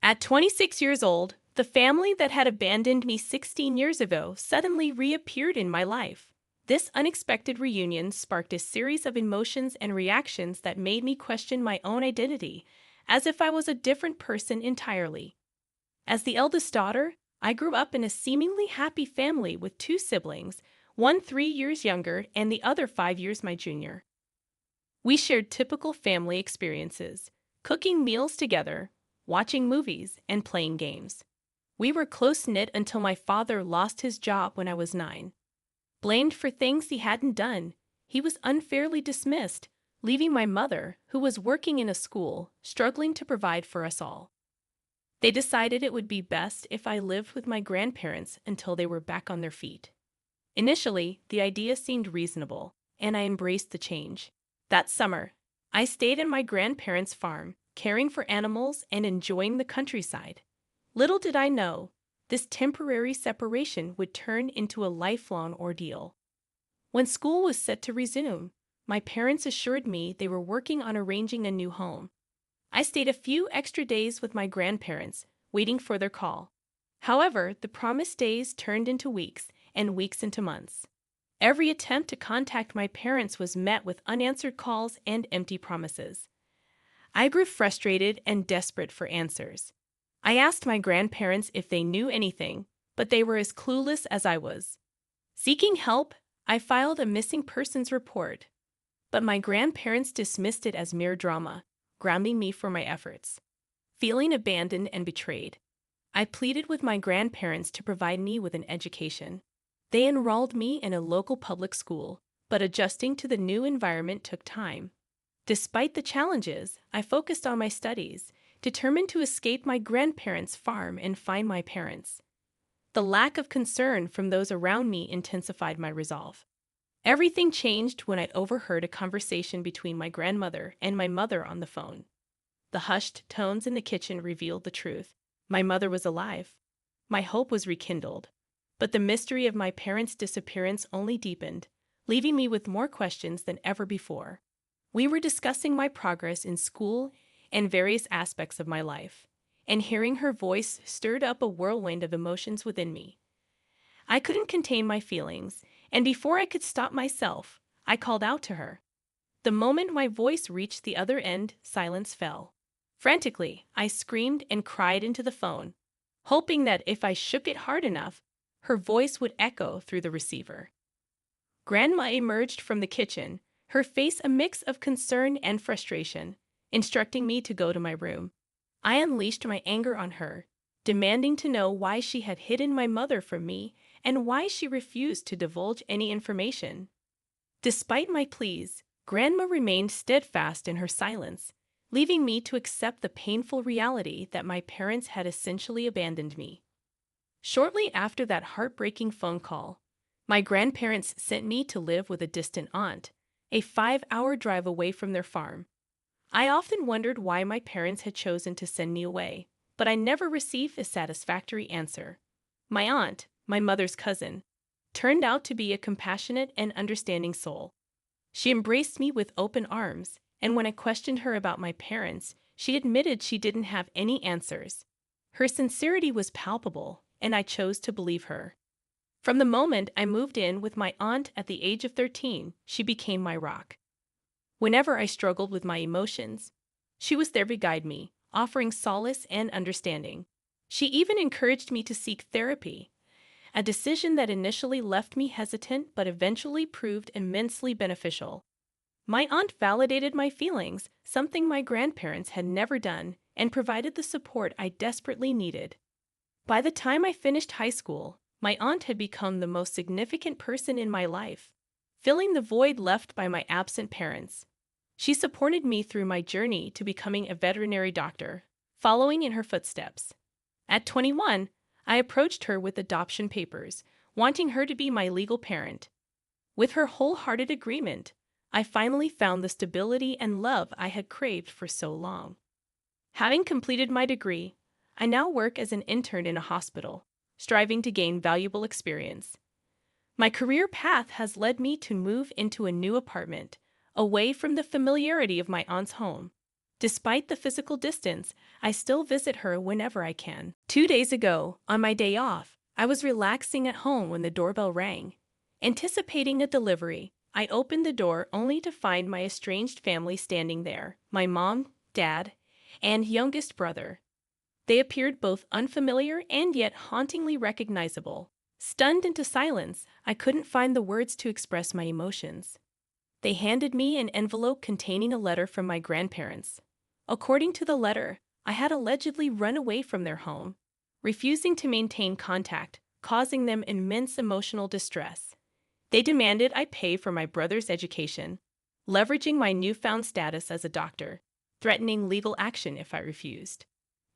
At 26 years old, the family that had abandoned me 16 years ago suddenly reappeared in my life. This unexpected reunion sparked a series of emotions and reactions that made me question my own identity, as if I was a different person entirely. As the eldest daughter, I grew up in a seemingly happy family with two siblings, one 3 years younger and the other 5 years my junior. We shared typical family experiences, cooking meals together, watching movies, and playing games. We were close-knit until my father lost his job when I was 9. Blamed for things he hadn't done, he was unfairly dismissed, leaving my mother, who was working in a school, struggling to provide for us all. They decided it would be best if I lived with my grandparents until they were back on their feet. Initially, the idea seemed reasonable, and I embraced the change. That summer, I stayed at my grandparents' farm, caring for animals and enjoying the countryside. Little did I know, this temporary separation would turn into a lifelong ordeal. When school was set to resume, my parents assured me they were working on arranging a new home. I stayed a few extra days with my grandparents, waiting for their call. However, the promised days turned into weeks, and weeks into months. Every attempt to contact my parents was met with unanswered calls and empty promises. I grew frustrated and desperate for answers. I asked my grandparents if they knew anything, but they were as clueless as I was. Seeking help, I filed a missing persons report, but my grandparents dismissed it as mere drama, grounding me for my efforts. Feeling abandoned and betrayed, I pleaded with my grandparents to provide me with an education. They enrolled me in a local public school, but adjusting to the new environment took time. Despite the challenges, I focused on my studies, determined to escape my grandparents' farm and find my parents. The lack of concern from those around me intensified my resolve. Everything changed when I overheard a conversation between my grandmother and my mother on the phone. The hushed tones in the kitchen revealed the truth. My mother was alive. My hope was rekindled. But the mystery of my parents' disappearance only deepened, leaving me with more questions than ever before. We were discussing my progress in school and various aspects of my life, and hearing her voice stirred up a whirlwind of emotions within me. I couldn't contain my feelings, and before I could stop myself, I called out to her. The moment my voice reached the other end, silence fell. Frantically, I screamed and cried into the phone, hoping that if I shook it hard enough, her voice would echo through the receiver. Grandma emerged from the kitchen, her face a mix of concern and frustration, instructing me to go to my room. I unleashed my anger on her, demanding to know why she had hidden my mother from me and why she refused to divulge any information. Despite my pleas, Grandma remained steadfast in her silence, leaving me to accept the painful reality that my parents had essentially abandoned me. Shortly after that heartbreaking phone call, my grandparents sent me to live with a distant aunt, a 5-hour drive away from their farm. I often wondered why my parents had chosen to send me away, but I never received a satisfactory answer. My aunt, my mother's cousin, turned out to be a compassionate and understanding soul. She embraced me with open arms, and when I questioned her about my parents, she admitted she didn't have any answers. Her sincerity was palpable, and I chose to believe her. From the moment I moved in with my aunt at the age of 13, she became my rock. Whenever I struggled with my emotions, she was there to guide me, offering solace and understanding. She even encouraged me to seek therapy, a decision that initially left me hesitant but eventually proved immensely beneficial. My aunt validated my feelings, something my grandparents had never done, and provided the support I desperately needed. By the time I finished high school, my aunt had become the most significant person in my life, filling the void left by my absent parents. She supported me through my journey to becoming a veterinary doctor, following in her footsteps. At 21, I approached her with adoption papers, wanting her to be my legal parent. With her wholehearted agreement, I finally found the stability and love I had craved for so long. Having completed my degree, I now work as an intern in a hospital, striving to gain valuable experience. My career path has led me to move into a new apartment, away from the familiarity of my aunt's home. Despite the physical distance, I still visit her whenever I can. 2 days ago, on my day off, I was relaxing at home when the doorbell rang. Anticipating a delivery, I opened the door only to find my estranged family standing there, my mom, dad, and youngest brother. They appeared both unfamiliar and yet hauntingly recognizable. Stunned into silence, I couldn't find the words to express my emotions. They handed me an envelope containing a letter from my grandparents. According to the letter, I had allegedly run away from their home, refusing to maintain contact, causing them immense emotional distress. They demanded I pay for my brother's education, leveraging my newfound status as a doctor, threatening legal action if I refused.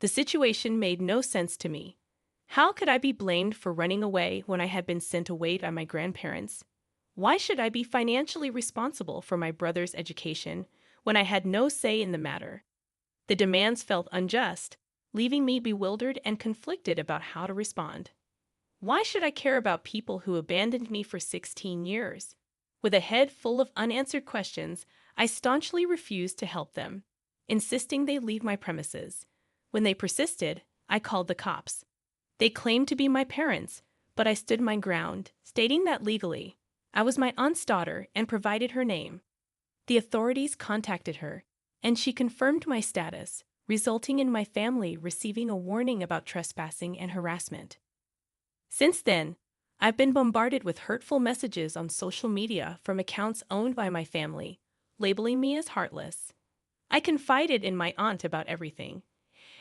The situation made no sense to me. How could I be blamed for running away when I had been sent away by my grandparents? Why should I be financially responsible for my brother's education when I had no say in the matter? The demands felt unjust, leaving me bewildered and conflicted about how to respond. Why should I care about people who abandoned me for 16 years? With a head full of unanswered questions, I staunchly refused to help them, insisting they leave my premises. When they persisted, I called the cops. They claimed to be my parents, but I stood my ground, stating that legally, I was my aunt's daughter and provided her name. The authorities contacted her, and she confirmed my status, resulting in my family receiving a warning about trespassing and harassment. Since then, I've been bombarded with hurtful messages on social media from accounts owned by my family, labeling me as heartless. I confided in my aunt about everything,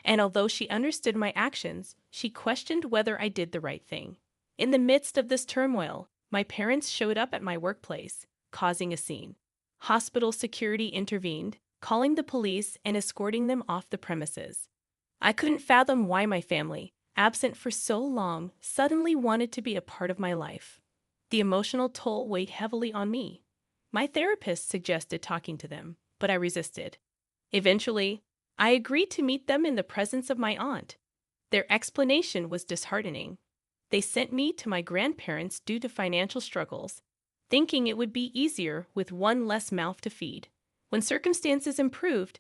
and although she understood my actions, she questioned whether I did the right thing. In the midst of this turmoil, my parents showed up at my workplace, causing a scene. Hospital security intervened, calling the police and escorting them off the premises. I couldn't fathom why my family, absent for so long, suddenly wanted to be a part of my life. The emotional toll weighed heavily on me. My therapist suggested talking to them, but I resisted. Eventually, I agreed to meet them in the presence of my aunt. Their explanation was disheartening. They sent me to my grandparents due to financial struggles, thinking it would be easier with one less mouth to feed. When circumstances improved,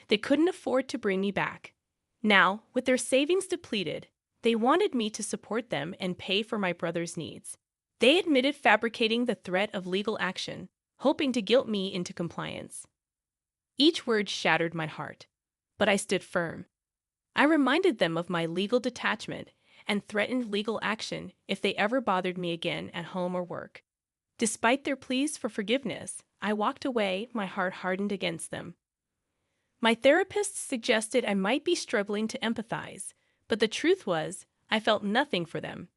they couldn't afford to bring me back. Now, with their savings depleted, they wanted me to support them and pay for my brother's needs. They admitted fabricating the threat of legal action, hoping to guilt me into compliance. Each word shattered my heart, but I stood firm. I reminded them of my legal detachment and threatened legal action if they ever bothered me again at home or work. Despite their pleas for forgiveness, I walked away, my heart hardened against them. My therapist suggested I might be struggling to empathize, but the truth was, I felt nothing for them.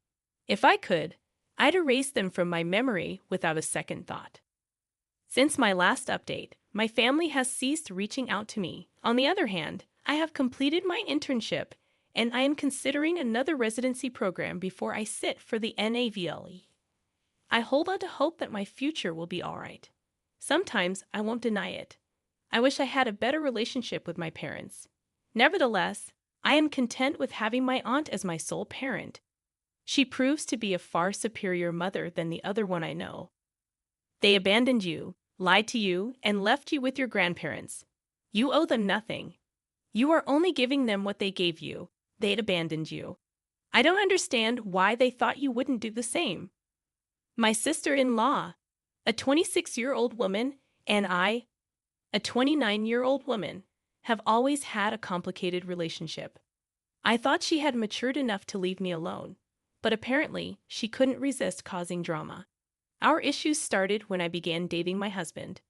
If I could, I'd erase them from my memory without a second thought. Since my last update, my family has ceased reaching out to me. On the other hand, I have completed my internship, and I am considering another residency program before I sit for the NAVLE. I hold on to hope that my future will be all right. Sometimes I won't deny it. I wish I had a better relationship with my parents. Nevertheless, I am content with having my aunt as my sole parent. She proves to be a far superior mother than the other one I know. They abandoned you, lied to you, and left you with your grandparents. You owe them nothing. You are only giving them what they gave you. They'd abandoned you. I don't understand why they thought you wouldn't do the same. My sister-in-law, a 26-year-old woman, and I, a 29-year-old woman, have always had a complicated relationship. I thought she had matured enough to leave me alone, but apparently she couldn't resist causing drama. Our issues started when I began dating my husband.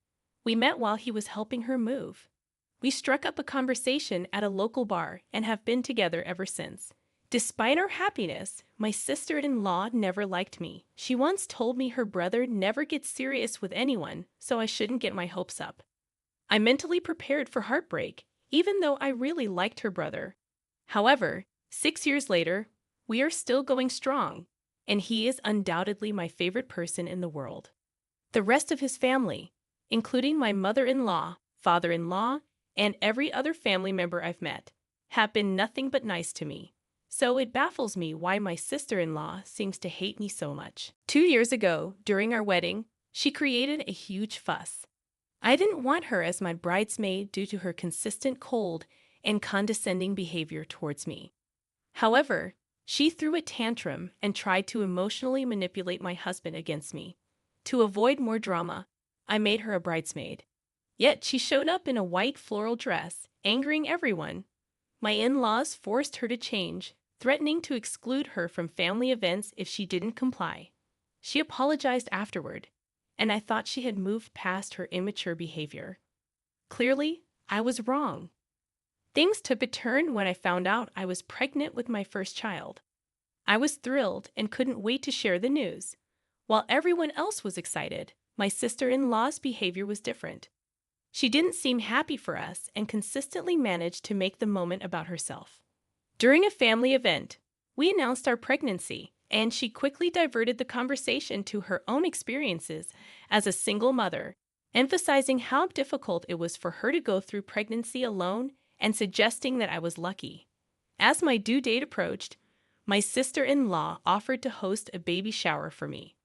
We met while he was helping her move. We struck up a conversation at a local bar and have been together ever since. Despite our happiness, my sister-in-law never liked me. She once told me her brother never gets serious with anyone, so I shouldn't get my hopes up. I mentally prepared for heartbreak, even though I really liked her brother. However, 6 years later, we are still going strong, and he is undoubtedly my favorite person in the world. The rest of his family, including my mother-in-law, father-in-law, and every other family member I've met, have been nothing but nice to me. So it baffles me why my sister-in-law seems to hate me so much. 2 years ago, during our wedding, she created a huge fuss. I didn't want her as my bridesmaid due to her consistent cold and condescending behavior towards me. However, she threw a tantrum and tried to emotionally manipulate my husband against me. To avoid more drama, I made her a bridesmaid. Yet she showed up in a white floral dress, angering everyone. My in-laws forced her to change, threatening to exclude her from family events if she didn't comply. She apologized afterward, and I thought she had moved past her immature behavior. Clearly, I was wrong. Things took a turn when I found out I was pregnant with my first child. I was thrilled and couldn't wait to share the news. While everyone else was excited, my sister-in-law's behavior was different. She didn't seem happy for us and consistently managed to make the moment about herself. During a family event, we announced our pregnancy, and she quickly diverted the conversation to her own experiences as a single mother, emphasizing how difficult it was for her to go through pregnancy alone and suggesting that I was lucky. As my due date approached, my sister-in-law offered to host a baby shower for me.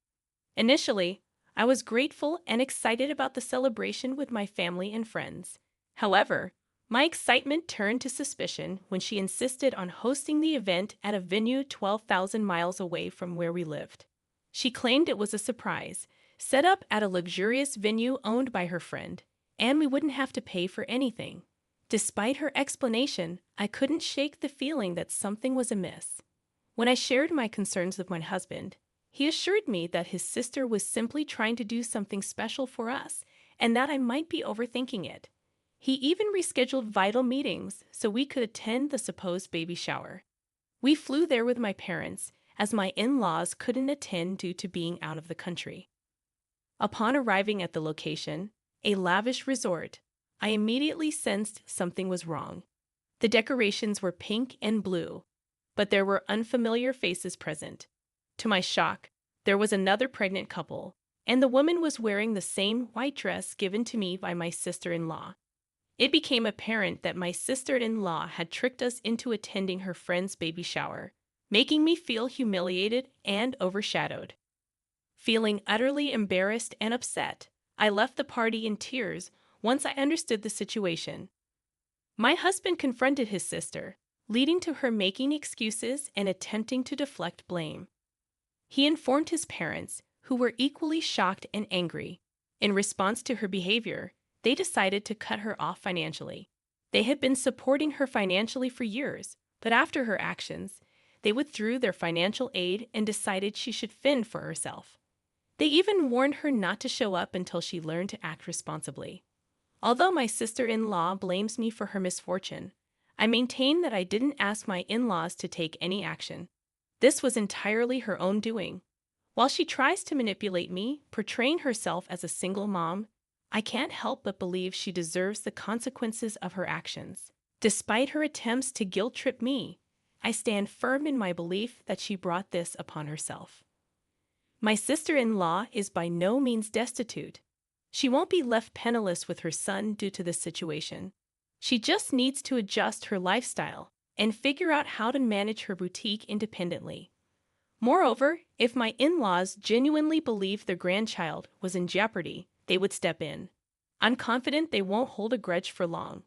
Initially, I was grateful and excited about the celebration with my family and friends. However, my excitement turned to suspicion when she insisted on hosting the event at a venue 12,000 miles away from where we lived. She claimed it was a surprise, set up at a luxurious venue owned by her friend, and we wouldn't have to pay for anything. Despite her explanation, I couldn't shake the feeling that something was amiss. When I shared my concerns with my husband, he assured me that his sister was simply trying to do something special for us and that I might be overthinking it. He even rescheduled vital meetings so we could attend the supposed baby shower. We flew there with my parents, as my in-laws couldn't attend due to being out of the country. Upon arriving at the location, a lavish resort, I immediately sensed something was wrong. The decorations were pink and blue, but there were unfamiliar faces present. To my shock, there was another pregnant couple, and the woman was wearing the same white dress given to me by my sister-in-law. It became apparent that my sister-in-law had tricked us into attending her friend's baby shower, making me feel humiliated and overshadowed. Feeling utterly embarrassed and upset, I left the party in tears once I understood the situation. My husband confronted his sister, leading to her making excuses and attempting to deflect blame. He informed his parents, who were equally shocked and angry. In response to her behavior, they decided to cut her off financially. They had been supporting her financially for years, but after her actions, they withdrew their financial aid and decided she should fend for herself. They even warned her not to show up until she learned to act responsibly. Although my sister-in-law blames me for her misfortune, I maintain that I didn't ask my in-laws to take any action. This was entirely her own doing. While she tries to manipulate me, portraying herself as a single mom, I can't help but believe she deserves the consequences of her actions. Despite her attempts to guilt-trip me, I stand firm in my belief that she brought this upon herself. My sister-in-law is by no means destitute. She won't be left penniless with her son due to this situation. She just needs to adjust her lifestyle and figure out how to manage her boutique independently. Moreover, if my in-laws genuinely believe their grandchild was in jeopardy, they would step in. I'm confident they won't hold a grudge for long.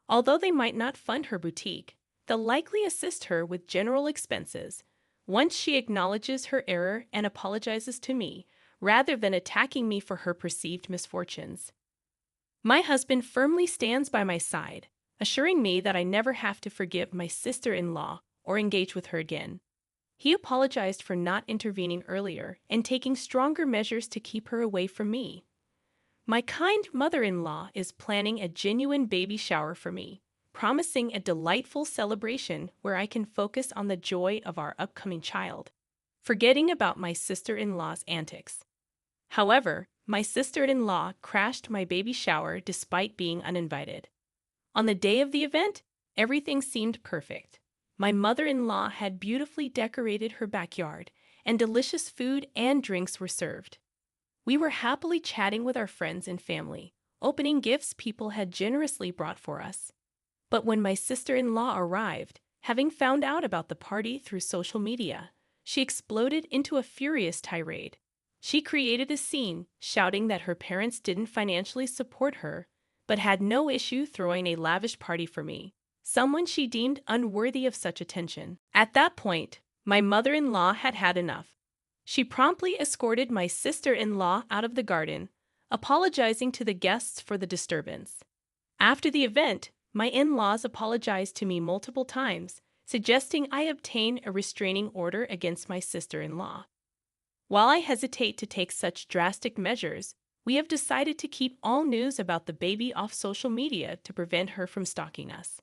Although they might not fund her boutique, they'll likely assist her with general expenses once she acknowledges her error and apologizes to me, rather than attacking me for her perceived misfortunes. My husband firmly stands by my side, assuring me that I never have to forgive my sister-in-law or engage with her again. He apologized for not intervening earlier and taking stronger measures to keep her away from me. My kind mother-in-law is planning a genuine baby shower for me, promising a delightful celebration where I can focus on the joy of our upcoming child, forgetting about my sister-in-law's antics. However, my sister-in-law crashed my baby shower despite being uninvited. On the day of the event, everything seemed perfect. My mother-in-law had beautifully decorated her backyard, and delicious food and drinks were served. We were happily chatting with our friends and family, opening gifts people had generously brought for us. But when my sister-in-law arrived, having found out about the party through social media, she exploded into a furious tirade. She created a scene, shouting that her parents didn't financially support her, but had no issue throwing a lavish party for me, someone she deemed unworthy of such attention. At that point, my mother-in-law had had enough. She promptly escorted my sister-in-law out of the garden, apologizing to the guests for the disturbance. After the event, my in-laws apologized to me multiple times, suggesting I obtain a restraining order against my sister-in-law. While I hesitate to take such drastic measures, we have decided to keep all news about the baby off social media to prevent her from stalking us.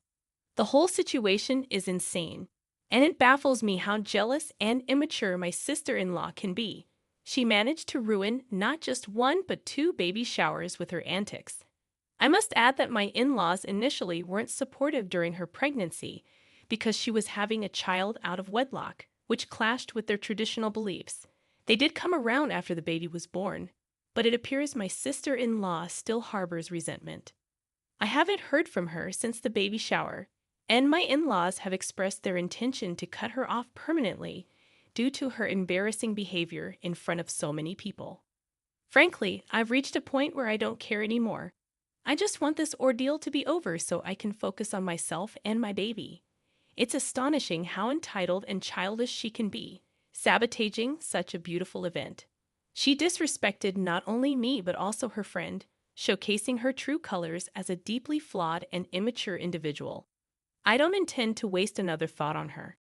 The whole situation is insane, and it baffles me how jealous and immature my sister-in-law can be. She managed to ruin not just one but two baby showers with her antics. I must add that my in-laws initially weren't supportive during her pregnancy because she was having a child out of wedlock, which clashed with their traditional beliefs. They did come around after the baby was born, but it appears my sister-in-law still harbors resentment. I haven't heard from her since the baby shower, and my in-laws have expressed their intention to cut her off permanently due to her embarrassing behavior in front of so many people. Frankly, I've reached a point where I don't care anymore. I just want this ordeal to be over so I can focus on myself and my baby. It's astonishing how entitled and childish she can be, sabotaging such a beautiful event. She disrespected not only me but also her friend, showcasing her true colors as a deeply flawed and immature individual. I don't intend to waste another thought on her.